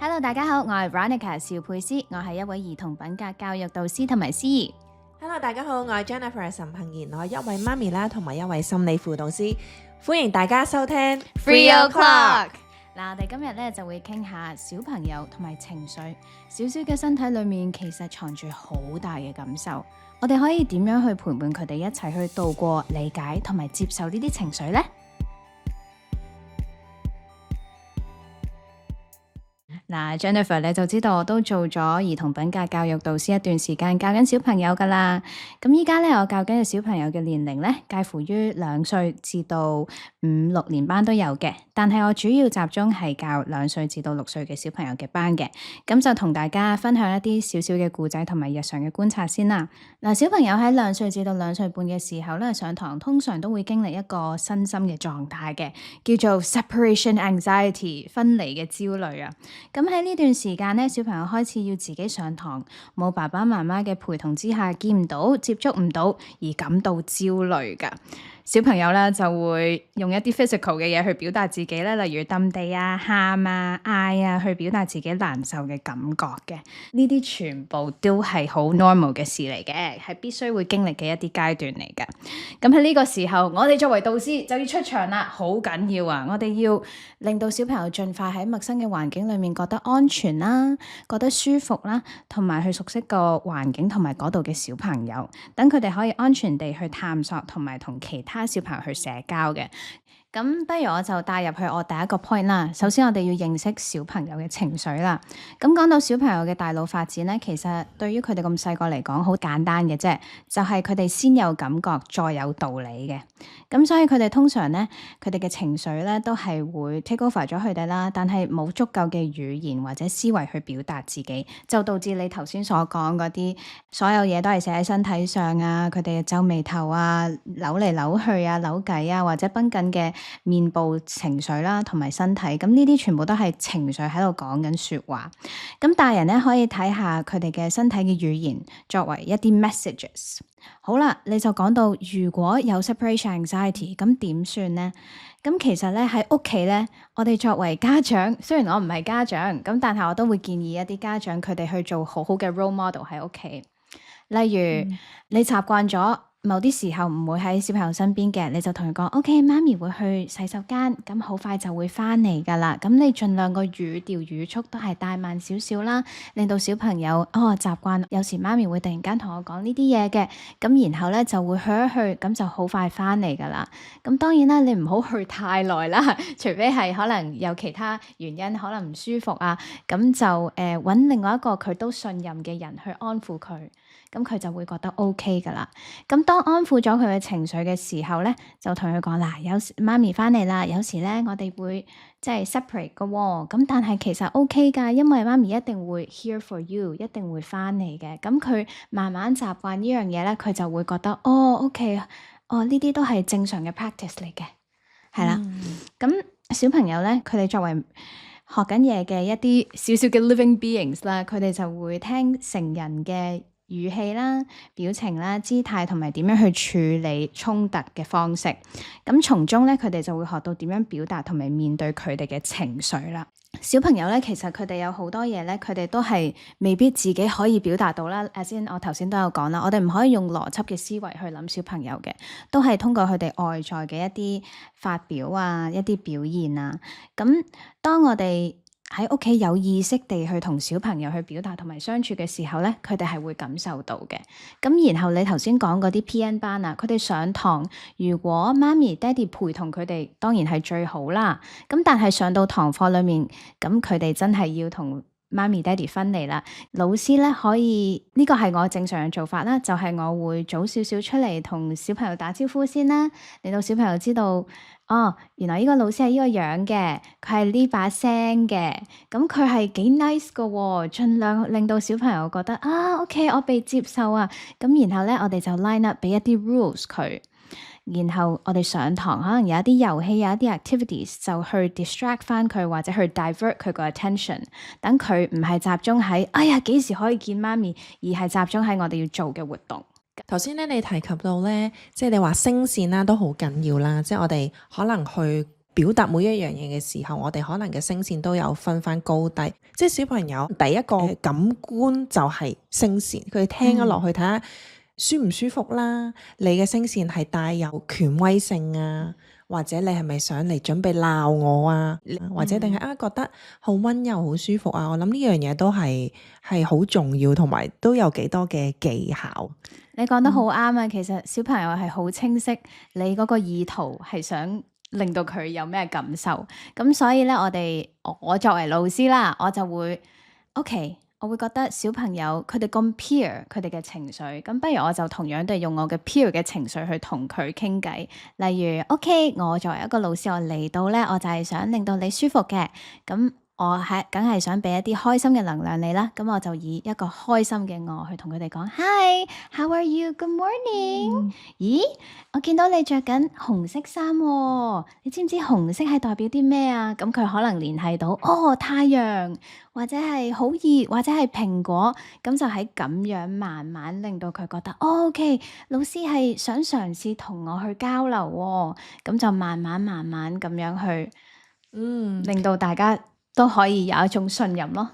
Hello， 大家好，我係 Veronica 邵佩斯，我係一位兒童品格教育導師同埋司儀。Hello， 大家好，我係 Jennifer 岑幸賢，我係一位媽咪啦，同埋一位心理輔導師，歡迎大家收聽 3 o'clock。嗱，我哋今日咧就會傾下小朋友同埋情緒，小小嘅身體裏面其實藏住好大嘅感受，我哋可以點樣去陪伴佢哋一齊去度過、理解同埋接受呢啲情緒呢？嗱，Jennifer 你就知道我都做咗兒童品格教育導師一段時間，教緊小朋友噶啦。咁依家咧，我教緊嘅小朋友嘅年齡咧，介乎於2歲至到5、6年班都有嘅。但係我主要集中係教2歲至到6歲嘅小朋友嘅班嘅。咁就同大家分享一啲少少嘅故仔同埋日常嘅觀察先啦。嗱，小朋友喺2歲至到2歲半嘅時候咧，上堂通常都會經歷一個身心嘅狀態嘅，叫做 separation anxiety 分離嘅焦慮啊。咁喺呢段時間咧，小朋友開始要自己上堂，冇爸爸媽媽嘅陪同之下，見唔到、接觸唔到，而感到焦慮㗎。小朋友咧就會用一啲 physical 嘅嘢去表達自己咧，例如揼地啊、喊啊、嗌啊，去表達自己難受嘅感覺嘅。呢啲全部都係好 normal 嘅事嚟嘅，係必須會經歷嘅一啲階段嚟㗎。咁喺呢個時候，我哋作為導師就要出場啦，好緊要啊！我哋要令到小朋友盡快喺陌生嘅環境裡面覺得安全啦，覺得舒服啦，同埋去熟悉個環境同埋嗰度嘅小朋友，等佢哋可以安全地去探索同埋同其他小朋友去社交嘅。咁不如我就帶入去我第一個 point 啦。首先我哋要認識小朋友嘅情緒啦。咁講到小朋友嘅大腦發展咧，其實對於佢哋咁細個嚟講好簡單嘅啫，就係佢哋先有感覺再有道理嘅。咁所以佢哋通常咧，佢哋嘅情緒咧都係會 take over 咗佢哋啦，但係冇足夠嘅語言或者思維去表達自己，就導致你頭先所講嗰啲所有嘢都係寫喺身體上啊，佢哋皺眉頭啊、扭嚟扭去啊、扭計啊，或者繃緊嘅面部情緒啦，同埋身體，咁呢啲全部都係情緒喺度講緊說話。咁大人咧可以睇下佢哋嘅身體嘅語言，作為一啲 messages。好啦，你就講到如果有 separation anxiety， 咁點算呢？咁其實咧喺屋企咧，我哋作為家長，雖然我唔係家長，咁但係我都會建議一啲家長佢哋去做好好嘅 role model 喺屋企。例如，你習慣咗某啲時候唔會喺小朋友身邊嘅，你就同佢講 OK， 媽咪會去洗手間，咁好快就會翻嚟噶啦。咁你盡量個語調語速都係帶慢少少啦，令到小朋友習慣。有時媽咪會突然間同我講呢啲嘢嘅，咁然後咧就會去一去，咁就好快翻嚟噶啦。咁當然啦，你唔好去太耐啦，除非係可能有其他原因，可能唔舒服啊，咁就揾另外一個佢都信任嘅人去安撫佢。咁佢就會覺得 OK 噶啦。咁當安撫咗佢嘅情緒嘅時候咧，就同佢講嗱，有時媽咪翻嚟啦，有時咧我哋會即係 separate 嘅喎。咁但係其實 OK 噶，因為媽咪一定會 here for you， 一定會翻嚟嘅。咁佢慢慢習慣呢樣嘢咧，佢就會覺得OK，呢啲都係正常嘅 practice 嚟嘅，係啦。咁小朋友咧，佢哋作為學緊嘢嘅一啲少少嘅 living beings 啦，佢哋就會聽成人嘅語氣啦、表情啦、姿態同埋點樣去處理衝突嘅方式，咁從中咧佢哋就會學到點樣表達同埋面對佢哋嘅情緒啦。小朋友咧，其實佢哋有好多嘢咧，佢哋都係未必自己可以表達到啦。先我頭先都有講啦，我哋唔可以用邏輯嘅思維去諗小朋友嘅，都係通過佢哋外在嘅一啲發表啊、一啲表現啊。咁當我哋喺屋企有意識地去同小朋友去表達同埋相處嘅時候咧，佢哋係會感受到嘅。咁然後你頭先講嗰啲 PN 班啊，佢哋上堂，如果媽咪爹哋陪同佢哋，當然係最好啦。咁但係上到堂課裏面，咁佢哋真係要同媽咪爹哋分離啦。老師咧可以，呢個係我正常嘅做法啦，就係我會早少少出嚟同小朋友打招呼先啦，令到小朋友知道。原來呢個老師係呢個樣嘅，佢係呢把聲嘅，咁佢係幾 nice 㗎喎，盡量令到小朋友覺得OK， 我被接受啊，咁然後咧我哋就 line up 俾一啲 rules 佢，然後我哋上堂可能有一啲遊戲，有一啲 activities 就去 distract 翻佢，或者去 divert 佢個 attention， 等佢唔係集中喺幾時可以見媽咪，而係集中喺我哋要做嘅活動。頭先咧，你提及到咧，即係你話聲線啦，都好緊要啦。即係我哋可能去表達每一樣嘢嘅時候，我哋可能嘅聲線都有分翻高低。即係小朋友第一個感官就係聲線，佢哋聽咗落去睇下舒唔舒服啦。你嘅聲線係帶有權威性啊，或者你係咪想嚟準備鬧我啊？或者定係覺得好溫柔好舒服啊？我諗呢樣嘢都係好重要，同埋都有幾多嘅技巧。你講得好啱啊！其實小朋友係好清晰你嗰個意圖係想令到佢有咩感受，咁所以咧我作為老師啦，我就會 OK， 我會覺得小朋友佢哋咁 peer 佢哋嘅情緒，咁不如我就同樣地用我嘅 peer 嘅情緒去同佢傾偈。例如 OK， 我作為一個老師，我嚟到咧，我就係想令到你舒服嘅，咁我梗係想俾一啲開心嘅能量你啦，咁我就以一個開心嘅我去同佢哋講 Hi, how are you? Good morning。咦，我見到你着緊紅色衫喎，你知唔知紅色係代表啲咩啊？咁佢可能聯繫到太陽，或者係好熱，或者係蘋果，咁就喺咁樣慢慢令到佢覺得OK， 老師係想嘗試同我去交流喎，咁就慢慢咁樣去令到大家都可以有一種信任咯。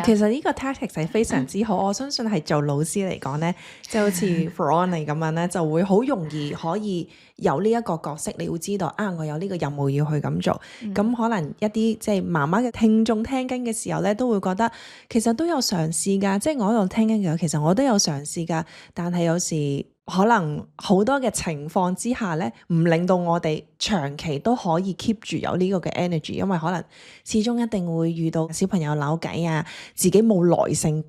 其實呢個 tactics 係非常之好，我相信係做老師嚟講呢，即係好似 Veronica 咁樣呢，就會好容易可以有呢一個角色，你會知道我有呢個任務要去咁做。咁可能一啲即係媽媽嘅聽眾聽緊嘅時候呢，都會覺得其實都有嘗試㗎，即係我喺度聽緊嘅，其實我都有嘗試㗎，但係有時可能好多嘅情況之下呢，唔令到我哋長期都可以 keep 住有呢個嘅 energy， 因為可能始終一定會遇到小朋友扭計啊，自己冇耐性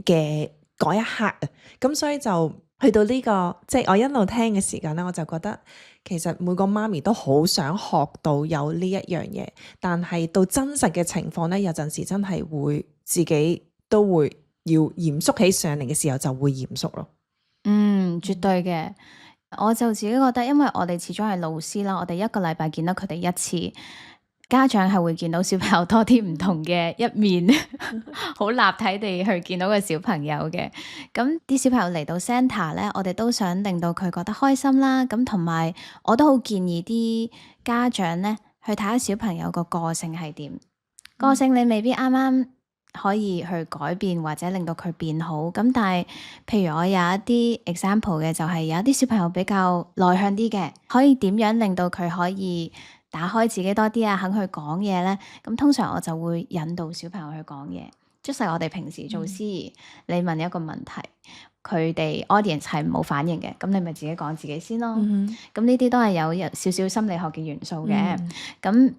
嘅嗰一刻啊，咁所以就去到呢個即係我一路聽嘅時間呢，我就覺得其實每個媽咪都好想學到有呢一樣嘢，但係到真實嘅情況呢，有陣時真係會自己都會要嚴肅起上嚟嘅時候就會嚴肅咯。絕對嘅，我就自己覺得，因為我哋始終係老師啦，我哋一個禮拜見到佢哋一次，家長係會見到小朋友多啲唔同嘅一面，好立體地去見到個小朋友嘅。咁啲小朋友嚟到 centre 咧，我哋都想令到佢覺得開心啦。咁同埋我都好建議啲家長咧去睇下小朋友個性係點，個性你未必啱啱可以去改變或者令到佢變好，咁但係譬如我有一啲 example 嘅，就係有一啲小朋友比較內向啲嘅，可以點樣令到佢可以打開自己多啲啊，肯去講嘢咧？咁通常我就會引導小朋友去講嘢，即係我哋平時做司儀，你問一個問題，佢哋 audience 係冇反應嘅，咁你咪自己講自己先咯。咁呢啲都係有少少心理學嘅元素嘅。咁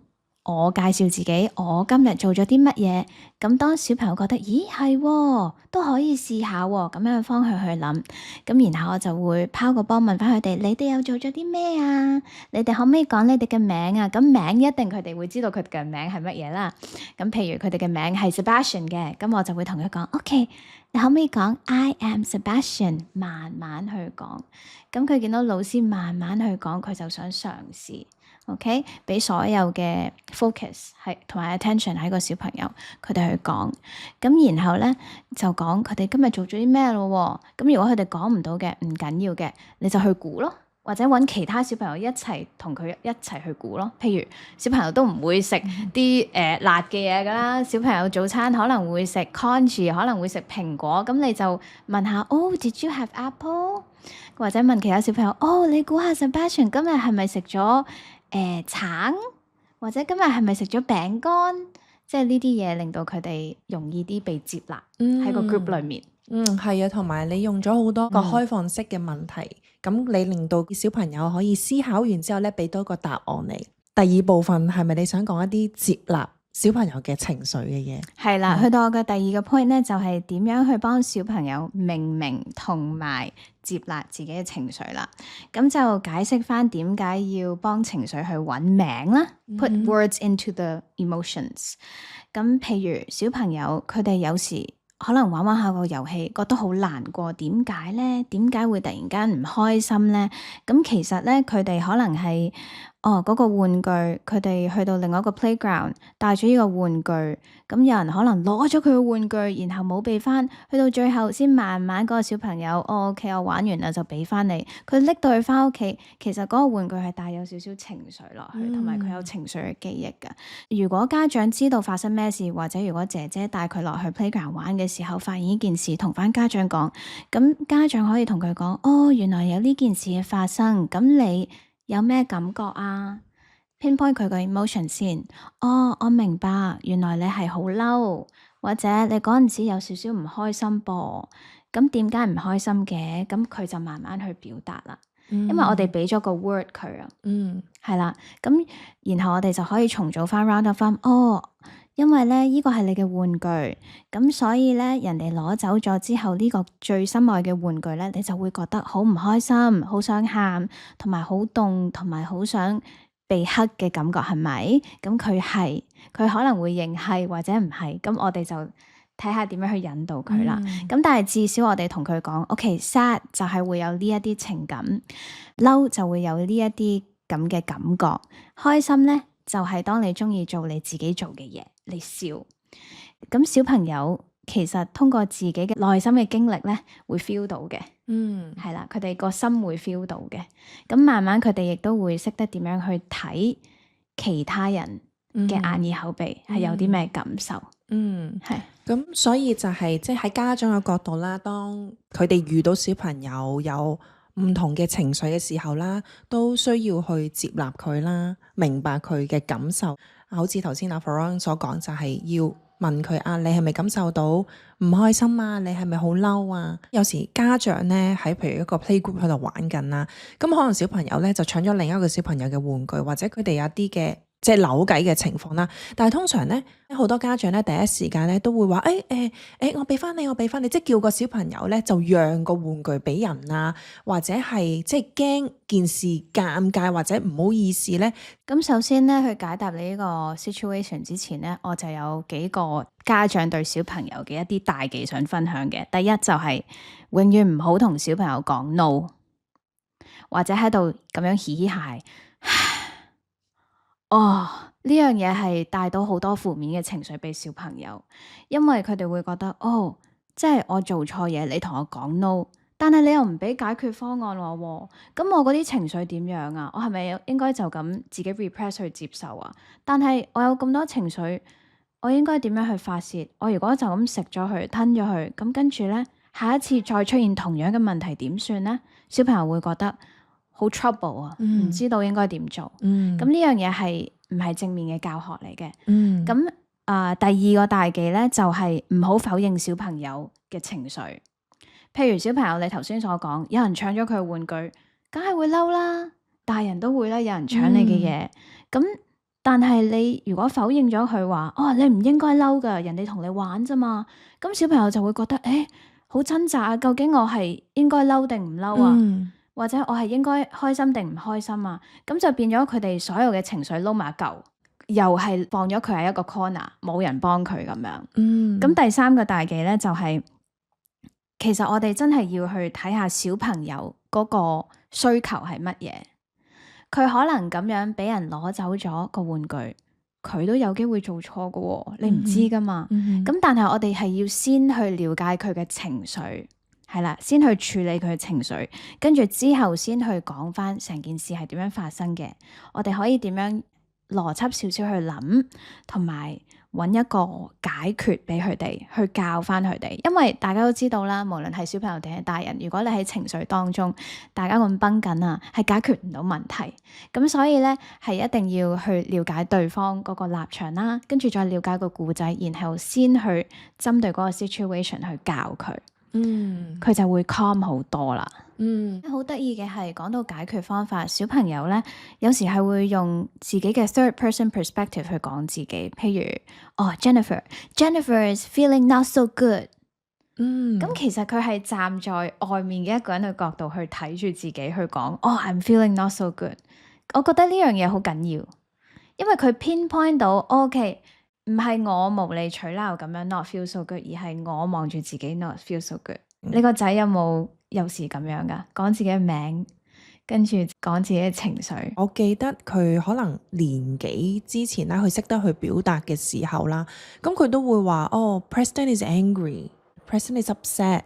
我介紹自己，我今日做咗啲乜嘢？咁當小朋友覺得，咦係喎，都可以試下喎，咁樣嘅方向去諗。咁然後我就會拋個波問翻佢哋，你哋又做咗啲咩啊？你哋可唔可以講你哋嘅名啊？咁名一定佢哋會知道佢哋嘅名係乜嘢啦。咁譬如佢哋嘅名係 Sebastian 嘅，咁我就會同佢講 OK， 你可唔可以講 I am Sebastian？ 慢慢去講。咁佢見到老師慢慢去講，佢就想嘗試。OK， 俾所有嘅 focus 係同埋 attention 喺個小朋友，佢哋去講，咁然後咧就講佢哋今日做咗啲咩咯。咁如果佢哋講唔到嘅，唔緊要嘅，你就去估咯，或者揾其他小朋友一齊同佢一齊去估咯。譬如小朋友都唔會食啲辣嘅嘢噶啦，小朋友早餐可能會食 congee， 可能會食蘋果，咁你就問下did you have apple？ 或者問其他小朋友你估下 Sebastian 今日係咪食咗橙，或者今日係咪食咗餅乾？即係呢啲嘢令到佢哋容易啲被接納喺個 group 裏面。係啊，同埋你用咗好多個開放式嘅問題，咁你令到小朋友可以思考完之後咧，俾多個答案你。第二部分係咪你想講一啲接納小朋友嘅情緒嘅嘢？係啦，去到我嘅第二個 point 咧，就係點樣去幫小朋友明同埋接納自己嘅情緒啦。咁就解釋翻點解要幫情緒去揾名啦，put words into the emotions。咁譬如小朋友佢哋有時可能玩下個遊戲，覺得好難過，點解咧？點解會突然間唔開心咧？咁其實咧，佢哋可能係嗰個玩具佢哋去到另外一個 playground 帶咗呢個玩具，咁有人可能攞咗佢個玩具，然後冇俾翻，去到最後先慢慢嗰個小朋友OK 我玩完啦就俾翻你，佢拎到佢翻屋企，其實嗰個玩具係帶有少少情緒落去，同埋佢有情緒嘅記憶㗎。如果家長知道發生咩事，或者如果姐姐帶佢落去 playground 玩嘅時候發現呢件事，同翻家長講，咁家長可以同佢講，原來有呢件事嘅發生，咁你有咩感覺啊？ pinpoint 佢個 emotion 先。我明白，原來你係好嬲，或者你嗰陣時有少少唔開心噃。咁點解唔開心嘅？咁佢就慢慢去表達啦。因為我哋俾咗個 word 佢啊。係啦。咁然後我哋就可以重組翻 round up 翻。因為咧呢個係你嘅玩具，咁所以咧人哋攞走咗之後，呢個最心愛嘅玩具咧，你就會覺得好唔開心，好想喊，同埋好凍，同埋好想被黑嘅感覺，係咪？咁佢可能會認係或者唔係，咁我哋就睇下點樣去引導佢啦。咁但係至少我哋同佢講，OK，sad 就係會有呢一啲情感，嬲就會有呢一啲咁嘅感覺，開心咧就係當你中意做你自己做嘅嘢，你笑。咁小朋友其實通過自己嘅內心嘅經歷咧，會 feel 到嘅。係啦，佢哋個心會 feel 到嘅。咁慢慢佢哋亦都會識得點樣去睇其他人嘅眼耳口鼻係有啲咩感受。係。咁所以就係即係喺家長嘅角度啦，當佢哋遇到小朋友有唔同嘅情緒嘅時候啦，都需要去接納佢啦，明白佢嘅感受。好似頭先阿 Ferron 所講，就係要問佢你係咪感受到唔開心啊？你係咪好嬲啊？有時家長咧喺譬如一個 playgroup 喺度玩緊啦，咁可能小朋友咧就搶咗另一個小朋友嘅玩具，或者佢哋有啲嘅即係扭計嘅情況啦。但係通常咧，好多家長咧第一時間咧都會話我俾翻你，我俾翻你，即係叫個小朋友咧就讓個玩具俾人啊，或者係即係驚件事尷尬或者唔好意思咧。咁首先咧去解答你呢個 situation 之前咧，我就有幾個家長對小朋友嘅一啲大忌想分享嘅。第一就係永遠唔好同小朋友講 no， 或者喺度咁樣嘻嘻鞋。呢樣嘢係帶到好多負面嘅情緒俾小朋友，因為佢哋會覺得即係我做錯嘢，你同我講 no， 但係你又唔俾解決方案喎，咁我嗰啲情緒點樣啊？我係咪應該就咁自己 repress 去接受啊？但係我有咁多情緒，我應該點樣去發洩？我如果就咁食咗佢，吞咗佢，咁跟住呢，下一次再出現同樣嘅問題點算呢？小朋友會覺得好 trouble 啊，唔知道應該點做。咁呢樣嘢係唔係正面嘅教學嚟嘅？咁第二個大忌咧就係唔好否認小朋友嘅情緒。譬如小朋友你頭先所講，有人搶咗佢嘅玩具，梗係會嬲啦，大人都會啦，有人搶你嘅嘢。咁但係你如果否認咗佢話，你唔應該嬲噶，人哋同你玩啫嘛，咁小朋友就會覺得好掙扎啊，究竟我係應該嬲定唔嬲啊？或者我係應該開心定唔開心啊？咁就變咗佢哋所有嘅情緒撈埋一嚿，又係放咗佢喺一個 corner， 冇人幫佢咁樣。咁第三個大忌咧就係，其實我哋真係要去睇下小朋友嗰個需求係乜嘢。佢可能咁樣俾人攞走咗個玩具，佢都有機會做錯㗎喎，你唔知噶嘛。咁但係我哋係要先去了解佢嘅情緒。係啦，先去處理佢嘅情緒，跟住之後先去講翻成件事係點樣發生嘅。我哋可以點樣邏輯少少去諗，同埋揾一個解決俾佢哋，去教翻佢哋。因為大家都知道啦，無論係小朋友定係大人，如果你喺情緒當中，大家咁繃緊啊，係解決唔到問題。咁所以呢，係一定要去了解對方嗰個立場啦，跟住再了解個故仔，然後先去針對嗰個 situation 去教佢。佢就會 calm 好多啦。好得意嘅係講到解決方法，小朋友咧有時係會用自己嘅 third person perspective 去講自己，譬如Jennifer is feeling not so good。咁其實佢係站在外面嘅一個人嘅角度去睇住自己去講，I'm feeling not so good。我覺得呢樣嘢好緊要，因為佢 pinpoint 到 OK。唔係我無理取鬧咁樣 not feel so good， 而係我望住自己 not feel so good。你個仔有冇時咁樣噶？講自己嘅名，跟住講自己嘅情緒。我記得佢可能年幾之前啦，佢識得去表達嘅時候啦，咁佢都會話哦，Preston is angry，Preston is upset。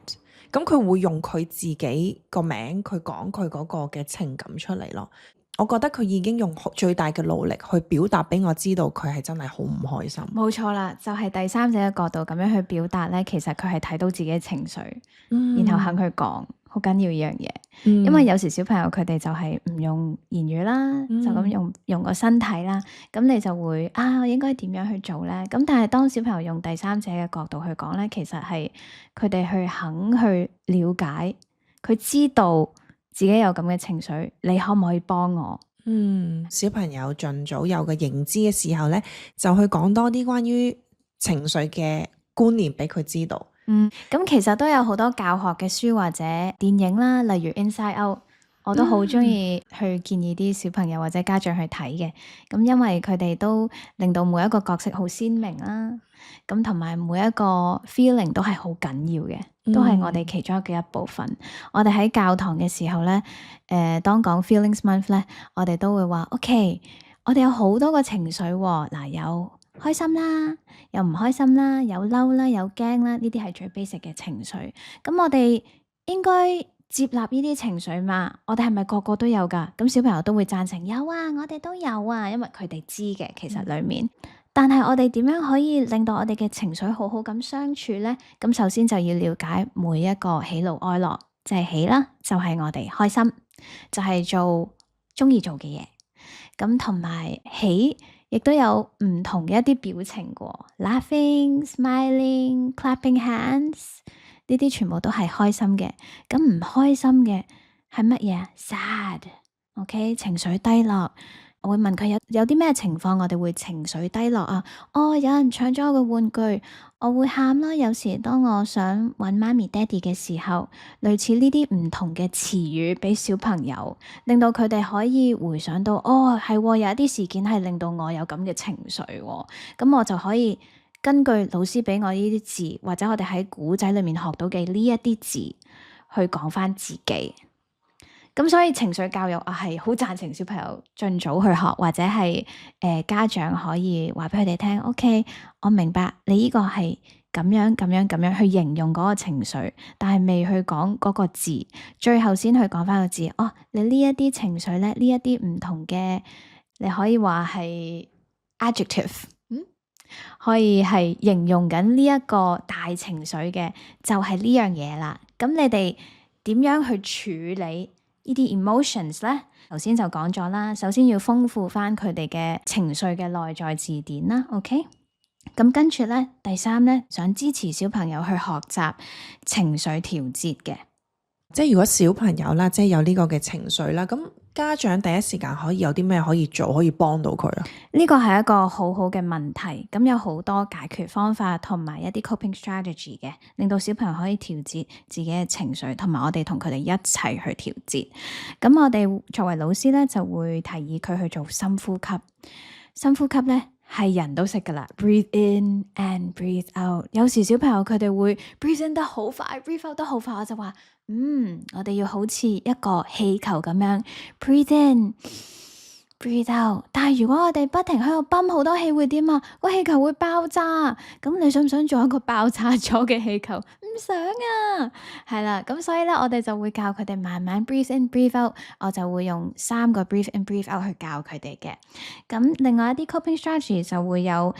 咁佢會用佢自己個名，佢講佢嗰個嘅情感出嚟咯。我覺得佢已經用最大嘅努力去表達俾我知道，佢係真係好唔開心。冇錯啦，就係第三者嘅角度咁樣去表達咧，其實佢係睇到自己嘅情緒，然後肯去講，好緊要呢樣嘢。因為有時小朋友佢哋就係唔用言語啦，就咁用個身體啦，咁你就會我應該點樣去做咧？咁但係當小朋友用第三者嘅角度去講咧，其實係佢哋去肯去了解，佢知道自己有咁嘅情緒，你可唔可以幫我？小朋友盡早有個認知嘅時候咧，就去講多啲關於情緒嘅觀念俾佢知道。咁其實都有好多教學嘅書或者電影啦，例如 Inside Out，我都好中意去建議啲小朋友或者家長去睇嘅。咁因為佢哋都令到每一個角色好鮮明啦，咁同埋每一個 feeling 都係好緊要嘅，都係我哋其中嘅一部分。我哋喺教堂嘅時候咧，當講 Feelings Month 咧，我哋都會話 OK， 我哋有好多個情緒喎，嗱，有開心啦，有唔開心啦，有嬲啦，有驚啦，呢啲係最 basic 嘅情緒。咁我哋應該接納呢啲情緒嘛？我哋係咪個個都有㗎？咁小朋友都會贊成有啊，我哋都有啊，因為佢哋知嘅其實裡面。但係我哋點樣可以令到我哋嘅情緒好好咁相處呢？咁首先就要了解每一個喜怒哀樂，即係喜啦，就係我哋開心，就係做中意做嘅嘢。咁同埋喜，亦都有唔同嘅一啲表情嘅 ，laughing、smiling、clapping hands， 呢啲全部都係開心嘅。咁唔開心嘅係乜嘢？sad，OK，情緒低落。我會問佢有啲咩情況我哋會情緒低落啊？有人搶咗我嘅玩具，我會喊啦。有時當我想揾媽咪爹哋嘅時候，類似呢啲唔同嘅詞語俾小朋友，令到佢哋可以回想到係有一啲事件係令到我有咁嘅情緒，咁我就可以根據老師俾我呢啲字，或者我哋喺古仔裏面學到嘅呢一啲字去講翻自己。咁所以情緒教育係好贊成小朋友盡早去學，或者係家長可以話俾佢哋聽 OK， 我明白你呢個係咁樣咁樣咁樣去形容嗰個情緒，但係未去講嗰個字，最後先去講翻個字。你呢一啲情緒咧，呢一啲唔同嘅，你可以話係 adjective，可以係形容緊呢一個大情緒嘅，就係呢樣嘢啦。咁你哋點樣去處理呢啲 emotions 咧？頭先就講咗啦，首先要豐富翻佢哋嘅情緒嘅內在字典啦。OK， 咁跟住咧，第三咧，想支持小朋友去學習情緒調節嘅。即係如果小朋友啦，即係有呢個嘅情緒啦，咁家長第一時間可以有啲咩可以做，可以幫到佢啊？呢個係一個好好嘅問題，咁有好多解決方法同埋一啲 coping strategy 嘅，令到小朋友可以調節自己嘅情緒，同埋我哋同佢哋一齊去調節。咁我哋作為老師咧，就會提議佢去做深呼吸。深呼吸咧係人都識噶啦 ，breathe in and breathe out。有時小朋友佢哋會 breathe in 得好快 ，breathe out 得好快，我就話我哋要好似一個氣球咁樣 breathe in。breathe out， 但係如果我哋不停喺度泵好多氣會點啊？個氣球會爆炸。咁你想唔想做一個爆炸咗嘅氣球？唔想啊，係啦。咁所以咧，我哋就會教佢哋慢慢 breathe in breathe out。我就會用3個 breathe in breathe out 去教佢哋嘅。咁另外一啲 coping strategy 就會有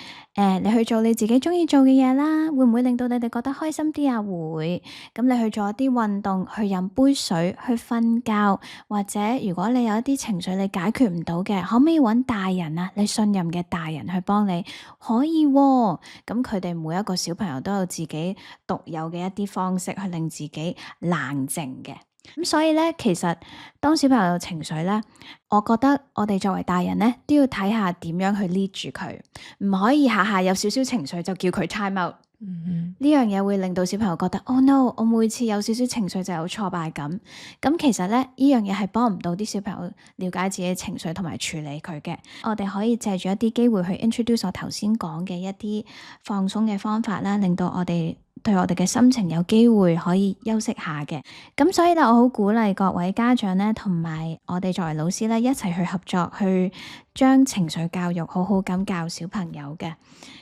你去做你自己中意做嘅嘢啦。會唔會令到你哋覺得開心啲啊？會。咁你去做一啲運動，去飲杯水，去瞓覺，或者如果你有一啲情緒你解決唔到嘅，可唔可以揾大人啊？你信任嘅大人去幫你，可以喎。咁佢哋每一個小朋友都有自己獨有嘅一啲方式去令自己冷靜嘅。咁所以咧，其實當小朋友有情緒咧，我覺得我哋作為大人咧，都要睇下點樣去 lead 住佢，唔可以下下有少少情緒就叫佢 time out。呢樣嘢會令到小朋友覺得 Oh no， 我每次有少少情緒就有挫敗感。咁其實咧，呢樣嘢係幫唔到啲小朋友了解自己嘅情緒同埋處理佢嘅。我哋可以借住一啲機會去 introduce 我頭先講嘅一啲放鬆嘅方法啦，令到我哋對我哋嘅心情有機會可以休息下嘅。咁所以咧，我好鼓勵各位家長咧，同埋我哋作為老師咧，一齊去合作，去將情緒教育好好咁教小朋友嘅。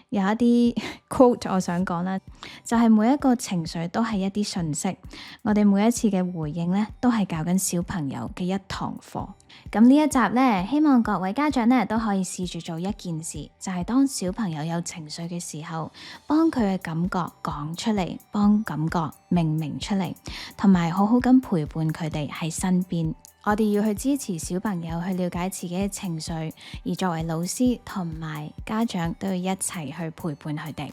有一啲 quote 我想講啦，就係每一個情緒都係一啲訊息，我哋每一次嘅回應咧，都係教緊小朋友嘅一堂課。咁呢一集咧，希望各位家長咧都可以試住做一件事，就係當小朋友有情緒嘅時候，幫佢嘅感覺講出嚟，幫感覺命名出嚟，同埋好好咁陪伴佢哋喺身邊。我哋要去支持小朋友去了解自己嘅情緒，而作為老師同埋家長都要一齊去陪伴佢哋。